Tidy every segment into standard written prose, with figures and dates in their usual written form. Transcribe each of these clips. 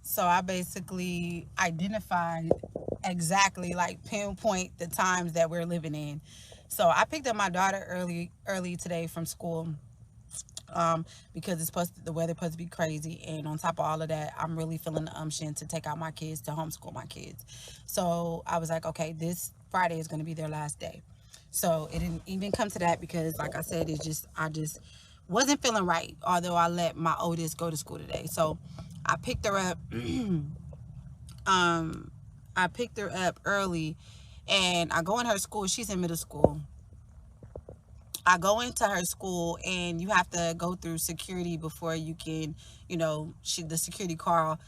So I basically identified exactly, like, pinpoint the times that we're living in. So I picked up my daughter early today from school, because the weather supposed to be crazy, and on top of all of that, I'm really feeling the umption to take out my kids to homeschool my kids. So I was like, okay, this Friday is going to be their last day. So it didn't even come to that because, like I said, I just wasn't feeling right. Although I let my oldest go to school today, so I picked her up. um, I picked her up early, and I go in her school. She's in middle school. I go into her school, and you have to go through security before you can, the security call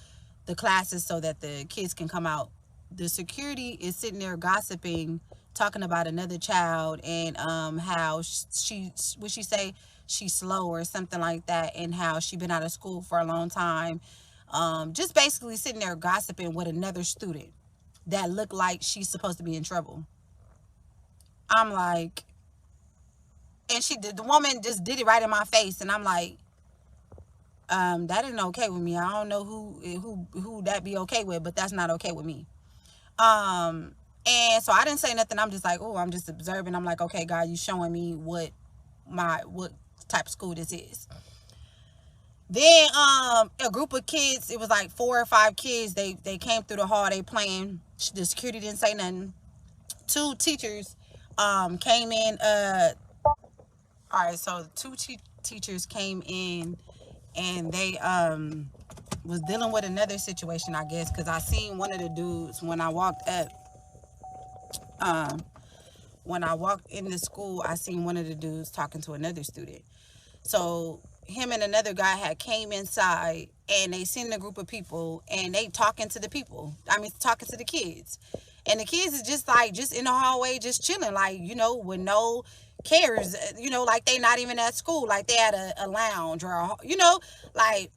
the classes so that the kids can come out. The security is sitting there gossiping, talking about another child, and how she would she say she's slow or something like that, and how she been out of school for a long time. Just basically sitting there gossiping with another student that looked like she's supposed to be in trouble. I'm like, and she did, the woman just did it right in my face, and I'm like, that isn't okay with me. I don't know who that be okay with, but that's not okay with me. um and so I didn't say nothing. I'm just like, oh, I'm just observing. I'm like, okay, God, you showing me what type of school this is. Then a group of kids, it was like 4 or 5 kids, they came through the hall, they playing. The security didn't say nothing. Two teachers came in. All right, so teachers came in, and they was dealing with another situation, I guess, because I seen one of the dudes when I walked up. um when I walked in the school, I seen one of the dudes talking to another student. So him and another guy had came inside, and they seen a group of people, and they talking to the people. I mean, talking to the kids. And the kids is just like, just in the hallway, just chilling, like, with no cares, like they not even at school, like they at a lounge, or like,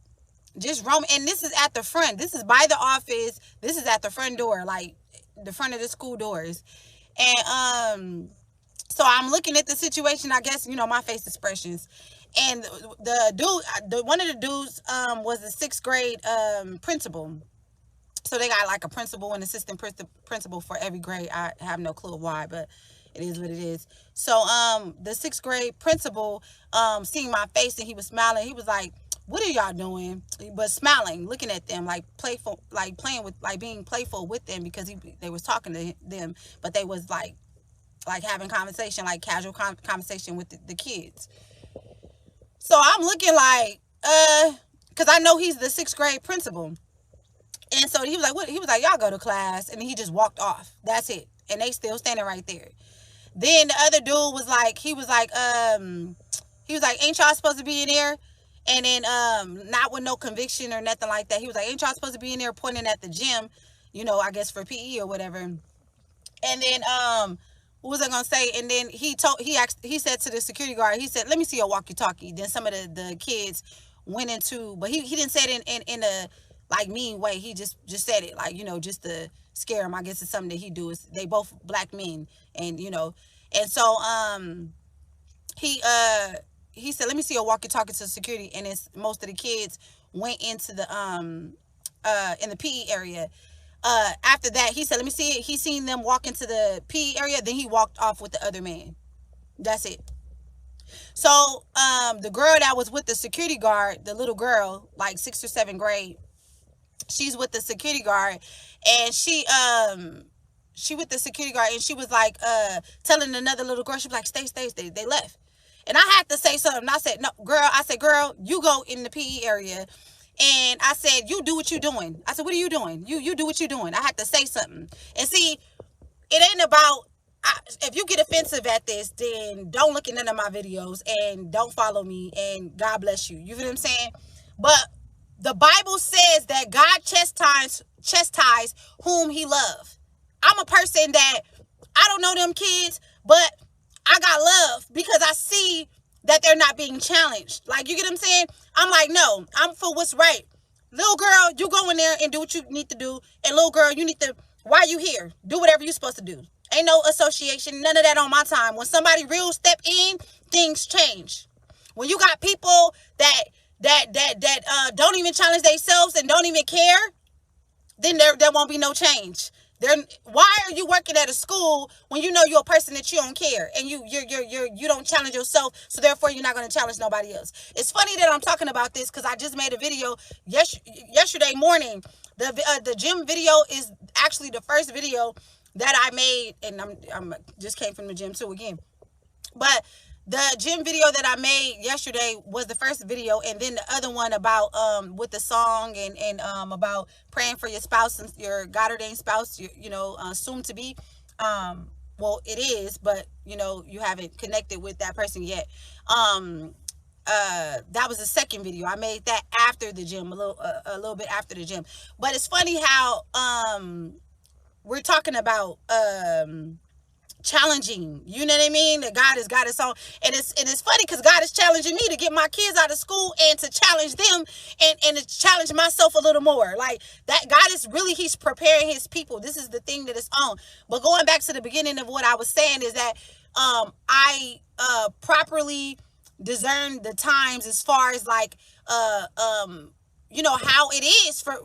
just roam. And this is at the front. This is by the office. This is at the front door, like the front of the school doors. And so I'm looking at the situation, I guess, my face expressions. And one of the dudes was the sixth grade principal. So they got like a principal and assistant principal for every grade. I have no clue why, but it is what it is. So the sixth grade principal seeing my face, and he was smiling. He was like, "What are y'all doing?" But smiling, looking at them, like playful, like playing with, like being playful with them, because they was talking to them, but they was like having conversation, like casual conversation with the kids. So I'm looking like, because I know he's the sixth grade principal. And so he was like, what? He was like, y'all go to class. And he just walked off. That's it. And they still standing right there. Then the other dude was like, he was like, ain't y'all supposed to be in there? And then, not with no conviction or nothing like that. He was like, ain't y'all supposed to be in there, pointing at the gym, I guess for PE or whatever. And then, what was I gonna say? And then he said to the security guard, he said, let me see your walkie-talkie. Then some of the kids went into, but he didn't say it in a like mean way. He just said it, like, just to scare him. I guess it's something that he do. Is they both black men, and and so he he said, let me see your walkie-talkie to security. And it's most of the kids went into the in the PE area. After that, he said, let me see it. He seen them walk into the PE area, then he walked off with the other man. That's it. So the girl that was with the security guard, the little girl, like 6th or 7th grade, she's with the security guard, and she with the security guard, and she was like telling another little girl, she was like, stay. They left. And I had to say something. I said, no, girl. I said, girl, you go in the PE area. And I said, you do what you're doing. I said, what are you doing? You do what you're doing. I had to say something. And see, it ain't about, if you get offensive at this, then don't look at none of my videos, and don't follow me, and God bless you. You feel what I'm saying? But the Bible says that God chastise whom he loves. I'm a person that, I don't know them kids, but I got love because I see that they're not being challenged. Like, you get what I'm saying? I'm like, no, I'm for what's right. Little girl, you go in there and do what you need to do. And little girl, you need to, why you here? Do whatever you're supposed to do. Ain't no association, none of that on my time. When somebody real step in, things change. When you got people that don't even challenge themselves and don't even care, then there won't be no change. Why are you working at a school when you know you're a person that you don't care and you don't challenge yourself, so therefore you're not going to challenge nobody else? It's funny that I'm talking about this because I just made a video yesterday morning. The gym video is actually the first video that I made, and I'm just came from the gym too again. But the gym video that I made yesterday was the first video, and then the other one about with the song and about praying for your spouse and your God ordained spouse, soon to be. Well, it is, but you haven't connected with that person yet. That was the second video. I made that after the gym, a little bit after the gym. But it's funny how we're talking about challenging, you know what I mean? That God has got us on, and it's funny because God is challenging me to get my kids out of school and to challenge them and to challenge myself a little more. Like that, God is really, he's preparing his people. This is the thing that it's on. But going back to the beginning of what I was saying is that I properly discern the times as far as like how it is for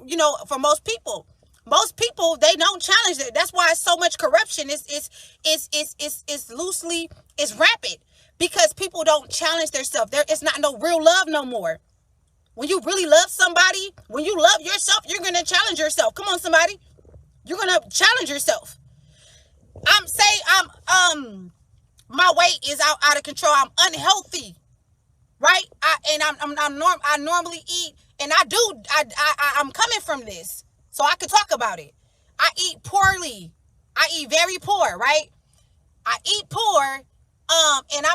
most people. Most people, they don't challenge it. That's why it's so much corruption. It's rampant because people don't challenge themselves. It's not no real love no more. When you really love somebody, when you love yourself, you're gonna challenge yourself. Come on, somebody, you're gonna challenge yourself. My weight is out of control. I'm unhealthy, right? I normally eat, and I'm coming from this. So I could talk about it. I eat poorly. I eat very poor, right? I eat poor. And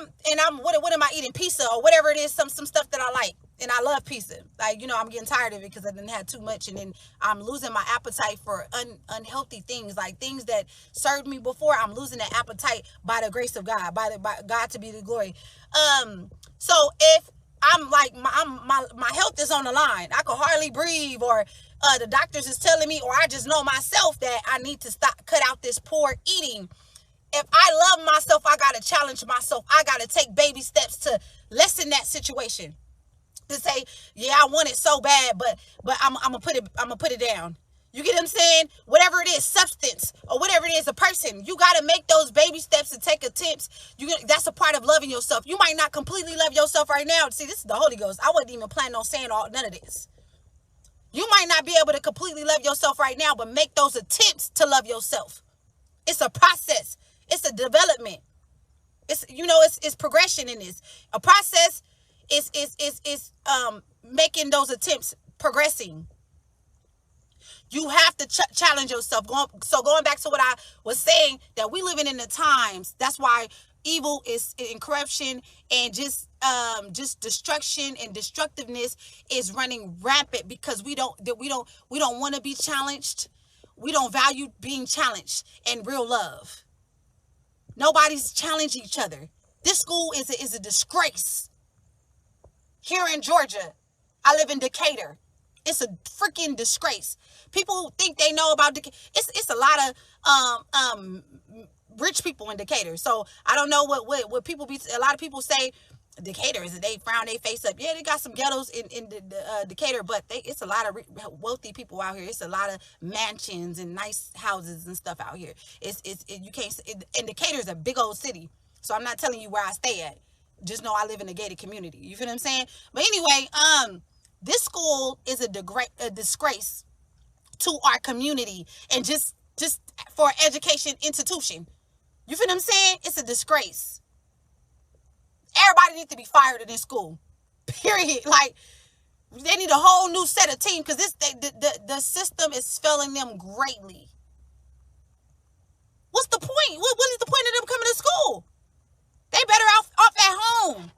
I'm what am I eating? Pizza or whatever it is, some stuff that I like. And I love pizza. Like, I'm getting tired of it because I didn't have too much, and then I'm losing my appetite for unhealthy things, like things that served me before. I'm losing that appetite by the grace of God, by God to be the glory. So if I'm like my health is on the line, I could hardly breathe, or the doctors is telling me, or I just know myself that I need to cut out this poor eating. If I love myself, I got to challenge myself. I got to take baby steps to lessen that situation. To say, yeah, I want it so bad, but I'm gonna put it down. You get what I'm saying? Whatever it is, substance or whatever it is, a person, you got to make those baby steps and take attempts. That's a part of loving yourself. You might not completely love yourself right now. See, this is the Holy Ghost. I wasn't even planning on saying none of this. You might not be able to completely love yourself right now, but make those attempts to love yourself. It's a process. It's a development. It's progression in this. A process is making those attempts, progressing. You have to challenge yourself. Going back to what I was saying, that we living in the times. That's why evil is in corruption, and just destruction and destructiveness is running rampant because we don't want to be challenged. We don't value being challenged and real love. Nobody's challenging each other. This school is a disgrace. Here in Georgia, I live in Decatur. It's a freaking disgrace. People think they know about Decatur. It's a lot of rich people in Decatur. So I don't know what people be. A lot of people say Decatur is, they frown their face up. Yeah, they got some ghettos in Decatur, but it's a lot of wealthy people out here. It's a lot of mansions and nice houses and stuff out here. You can't. And Decatur is a big old city. So I'm not telling you where I stay at. Just know I live in a gated community. You feel what I'm saying? But anyway, this school is a disgrace to our community and just for education institution. You feel what I'm saying? It's a disgrace. Everybody needs to be fired in this school. Period. Like, they need a whole new set of team because the system is failing them greatly. What's the point? What is the point of them coming to school? They better off at home.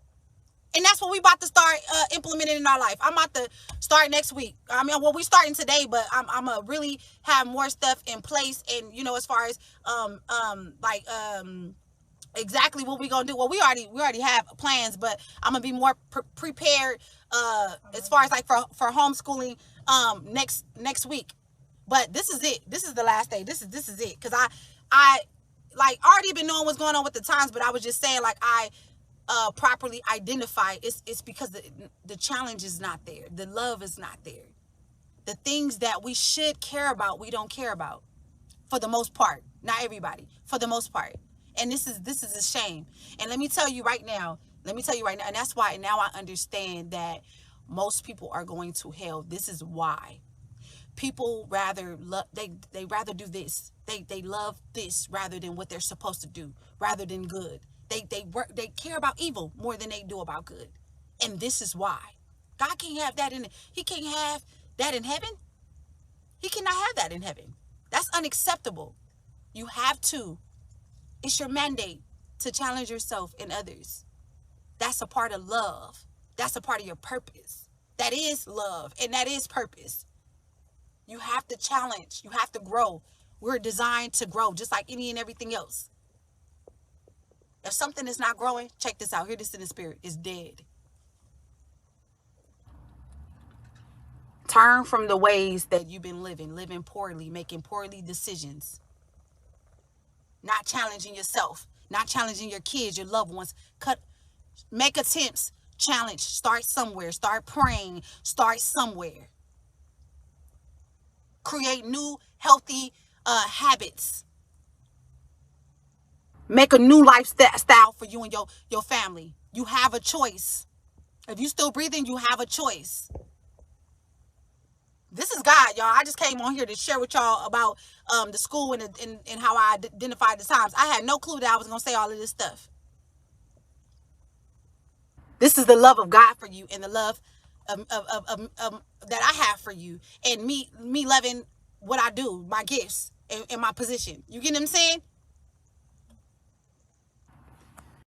And that's what we about to start implementing in our life. I'm about to start next week. I mean, well, we starting today, but I'm gonna really have more stuff in place. And as far as exactly what we gonna do. Well, we already have plans, but I'm gonna be more prepared as far as like for homeschooling next week. But this is it. This is the last day. This is it. Because I like already been knowing what's going on with the times, but I was just saying, like, I properly identify it's because the challenge is not there. The love is not there. The things that we should care about, we don't care about, for the most part. Not everybody, for the most part. And this is a shame. And let me tell you right now, and that's why now I understand that most people are going to hell. This is why. People rather love, they rather do this. They love this rather than what they're supposed to do, rather than good. They care about evil more than they do about good. And this is why. God can't have that he can't have that in heaven. He cannot have that in heaven. That's unacceptable. You have to. It's your mandate to challenge yourself and others. That's a part of love. That's a part of your purpose. That is love and that is purpose. You have to challenge. You have to grow. We're designed to grow just like any and everything else. If something is not growing, check this out. Hear this in the spirit. It's dead. Turn from the ways that you've been living poorly, making poorly decisions, not challenging yourself, not challenging your kids, your loved ones. Make attempts, challenge, start somewhere, start praying, start somewhere. Create new healthy habits. Make a new lifestyle for you and your family. You have a choice. If you're still breathing, you have a choice. This is God, y'all. I just came on here to share with y'all about the school and how I identified the times. I had no clue that I was going to say all of this stuff. This is the love of God for you and the love that I have for you. And me loving what I do, my gifts and my position. You get what I'm saying?